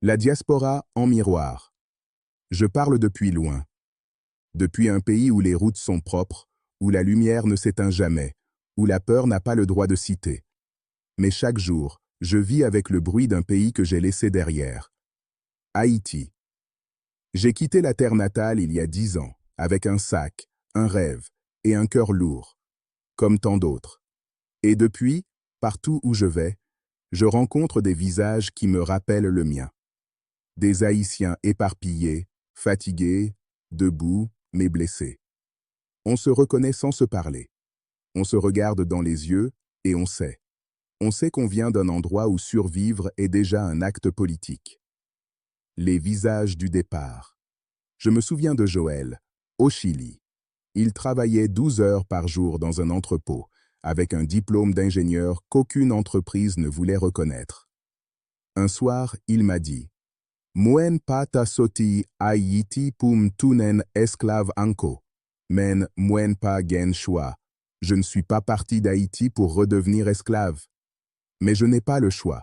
La diaspora en miroir. Je parle depuis loin. Depuis un pays où les routes sont propres, où la lumière ne s'éteint jamais, où la peur n'a pas le droit de citer. Mais chaque jour, je vis avec le bruit d'un pays que j'ai laissé derrière. Haïti. J'ai quitté la terre natale il y a 10 ans, avec un sac, un rêve et un cœur lourd, comme tant d'autres. Et depuis, partout où je vais, je rencontre des visages qui me rappellent le mien. Des Haïtiens éparpillés, fatigués, debout, mais blessés. On se reconnaît sans se parler. On se regarde dans les yeux et on sait. On sait qu'on vient d'un endroit où survivre est déjà un acte politique. Les visages du départ. Je me souviens de Joël, au Chili. Il travaillait 12 heures par jour dans un entrepôt, avec un diplôme d'ingénieur qu'aucune entreprise ne voulait reconnaître. Un soir, il m'a dit « Mwen pa ta soti Haïti pou m'tounen esclave anko, men mwen pa gen choix. Je ne suis pas parti d'Haïti pour redevenir esclave. » Mais je n'ai pas le choix.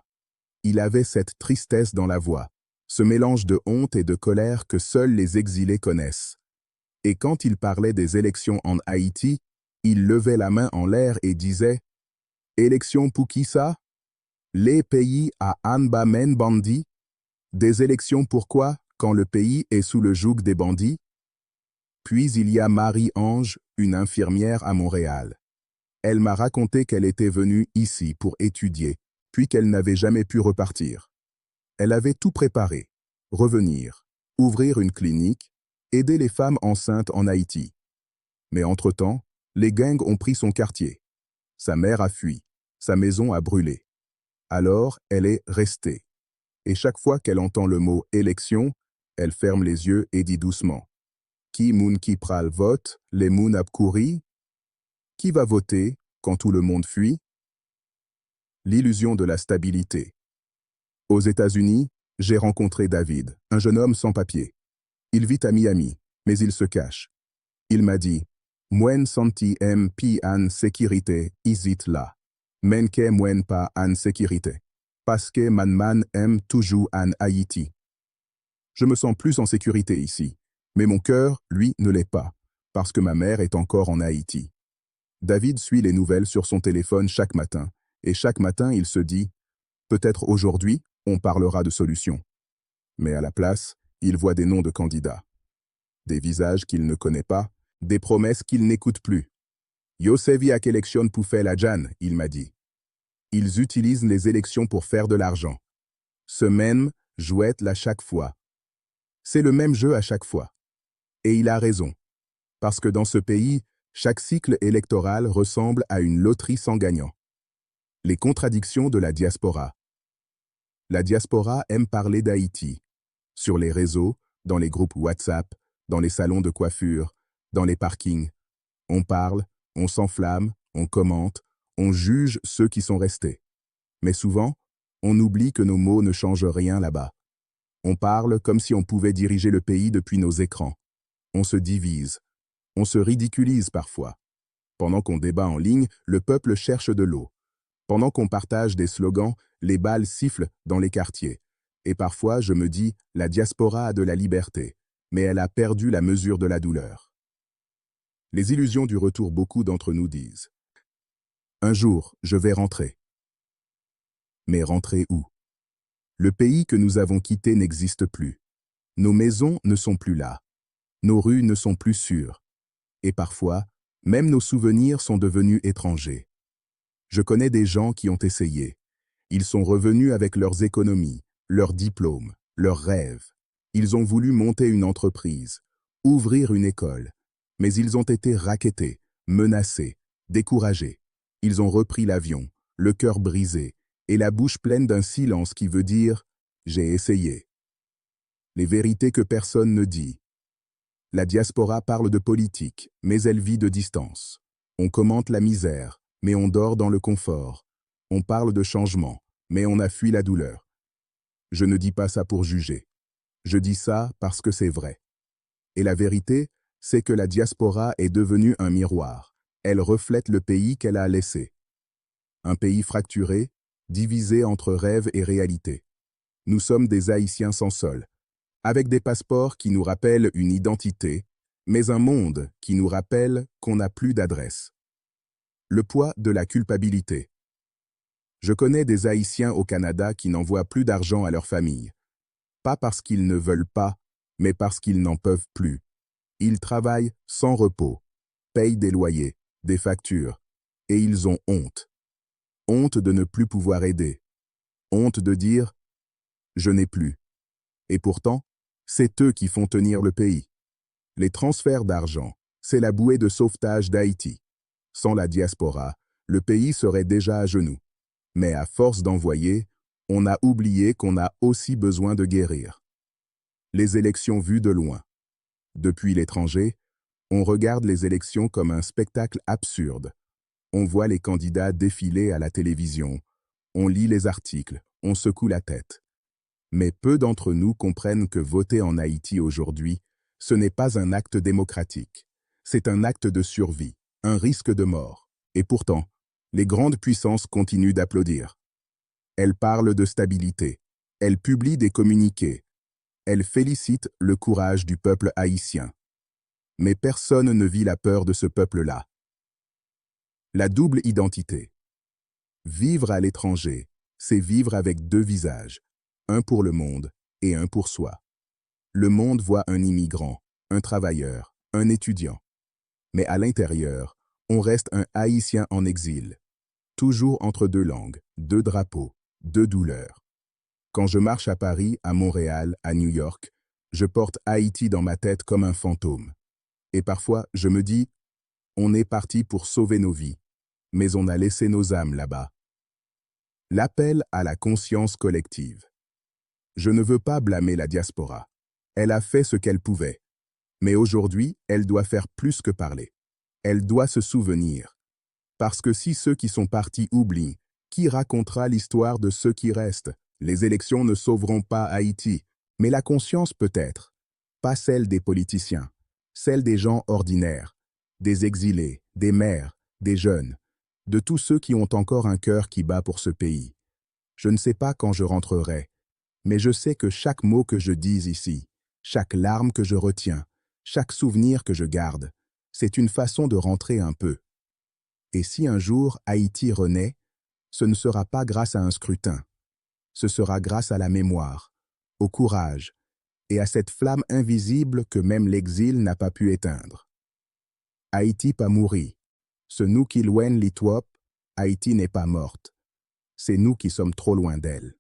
Il avait cette tristesse dans la voix, ce mélange de honte et de colère que seuls les exilés connaissent. Et quand il parlait des élections en Haïti, il levait la main en l'air et disait « Élections pour qui ça? Les pays à Anba men bandi? Des élections pourquoi quand le pays est sous le joug des bandits? » Puis il y a Marie-Ange, une infirmière à Montréal. Elle m'a raconté qu'elle était venue ici pour étudier, puis qu'elle n'avait jamais pu repartir. Elle avait tout préparé, revenir, ouvrir une clinique, aider les femmes enceintes en Haïti. Mais entre-temps, les gangs ont pris son quartier. Sa mère a fui, sa maison a brûlé. Alors, elle est restée. Et chaque fois qu'elle entend le mot « élection », elle ferme les yeux et dit doucement « Qui moun qui pral vote, les moun ap kouri? Qui va voter quand tout le monde fuit ?» L'illusion de la stabilité. Aux États-Unis, j'ai rencontré David, un jeune homme sans papier. Il vit à Miami, mais il se cache. Il m'a dit « Mwen santi pi an sécurité isit là. Menke mwen pa an sécurité. Parce que man toujours en Haïti. » Je me sens plus en sécurité ici, mais mon cœur, lui, ne l'est pas, parce que ma mère est encore en Haïti. David suit les nouvelles sur son téléphone chaque matin, et chaque matin il se dit « Peut-être aujourd'hui, on parlera de solutions. » Mais à la place, il voit des noms de candidats. Des visages qu'il ne connaît pas, des promesses qu'il n'écoute plus. « Yo sevi ak élection pour faire la Jan », il m'a dit. Ils utilisent les élections pour faire de l'argent. Ce même jouette là chaque fois. C'est le même jeu à chaque fois. Et il a raison. Parce que dans ce pays, chaque cycle électoral ressemble à une loterie sans gagnant. Les contradictions de la diaspora. La diaspora aime parler d'Haïti. Sur les réseaux, dans les groupes WhatsApp, dans les salons de coiffure, dans les parkings. On parle, on s'enflamme, on commente, on juge ceux qui sont restés. Mais souvent, on oublie que nos mots ne changent rien là-bas. On parle comme si on pouvait diriger le pays depuis nos écrans. On se divise. On se ridiculise parfois. Pendant qu'on débat en ligne, le peuple cherche de l'eau. Pendant qu'on partage des slogans, les balles sifflent dans les quartiers. Et parfois, je me dis, la diaspora a de la liberté, mais elle a perdu la mesure de la douleur. Les illusions du retour, beaucoup d'entre nous disent. Un jour, je vais rentrer. Mais rentrer où? Le pays que nous avons quitté n'existe plus. Nos maisons ne sont plus là. Nos rues ne sont plus sûres. Et parfois, même nos souvenirs sont devenus étrangers. Je connais des gens qui ont essayé. Ils sont revenus avec leurs économies, leurs diplômes, leurs rêves. Ils ont voulu monter une entreprise, ouvrir une école. Mais ils ont été rackettés, menacés, découragés. Ils ont repris l'avion, le cœur brisé, et la bouche pleine d'un silence qui veut dire « j'ai essayé ». Les vérités que personne ne dit. La diaspora parle de politique, mais elle vit de distance. On commente la misère, mais on dort dans le confort. On parle de changement, mais on a fui la douleur. Je ne dis pas ça pour juger. Je dis ça parce que c'est vrai. Et la vérité, c'est que la diaspora est devenue un miroir. Elle reflète le pays qu'elle a laissé. Un pays fracturé, divisé entre rêve et réalité. Nous sommes des Haïtiens sans sol, avec des passeports qui nous rappellent une identité, mais un monde qui nous rappelle qu'on n'a plus d'adresse. Le poids de la culpabilité. Je connais des Haïtiens au Canada qui n'envoient plus d'argent à leur famille. Pas parce qu'ils ne veulent pas, mais parce qu'ils n'en peuvent plus. Ils travaillent sans repos, payent des loyers, des factures, et ils ont honte. Honte de ne plus pouvoir aider. Honte de dire « je n'ai plus ». Et pourtant, c'est eux qui font tenir le pays. Les transferts d'argent, c'est la bouée de sauvetage d'Haïti. Sans la diaspora, le pays serait déjà à genoux. Mais à force d'envoyer, on a oublié qu'on a aussi besoin de guérir. Les élections vues de loin. Depuis l'étranger, on regarde les élections comme un spectacle absurde. On voit les candidats défiler à la télévision, on lit les articles, on secoue la tête. Mais peu d'entre nous comprennent que voter en Haïti aujourd'hui, ce n'est pas un acte démocratique. C'est un acte de survie, un risque de mort. Et pourtant, les grandes puissances continuent d'applaudir. Elles parlent de stabilité, elles publient des communiqués, elles félicitent le courage du peuple haïtien. Mais personne ne vit la peur de ce peuple-là. La double identité. Vivre à l'étranger, c'est vivre avec deux visages, un pour le monde et un pour soi. Le monde voit un immigrant, un travailleur, un étudiant. Mais à l'intérieur, on reste un Haïtien en exil, toujours entre deux langues, deux drapeaux, deux douleurs. Quand je marche à Paris, à Montréal, à New York, je porte Haïti dans ma tête comme un fantôme. Et parfois, je me dis, on est parti pour sauver nos vies, mais on a laissé nos âmes là-bas. L'appel à la conscience collective. Je ne veux pas blâmer la diaspora. Elle a fait ce qu'elle pouvait. Mais aujourd'hui, elle doit faire plus que parler. Elle doit se souvenir. Parce que si ceux qui sont partis oublient, qui racontera l'histoire de ceux qui restent? Les élections ne sauveront pas Haïti, mais la conscience peut-être. Pas celle des politiciens, celle des gens ordinaires, des exilés, des mères, des jeunes, de tous ceux qui ont encore un cœur qui bat pour ce pays. Je ne sais pas quand je rentrerai, mais je sais que chaque mot que je dis ici, chaque larme que je retiens, chaque souvenir que je garde, c'est une façon de rentrer un peu. Et si un jour Haïti renaît, ce ne sera pas grâce à un scrutin. Ce sera grâce à la mémoire, au courage et à cette flamme invisible que même l'exil n'a pas pu éteindre. Haïti pas mouri. Ce nous qui loin l'Itwop, Haïti n'est pas morte. C'est nous qui sommes trop loin d'elle.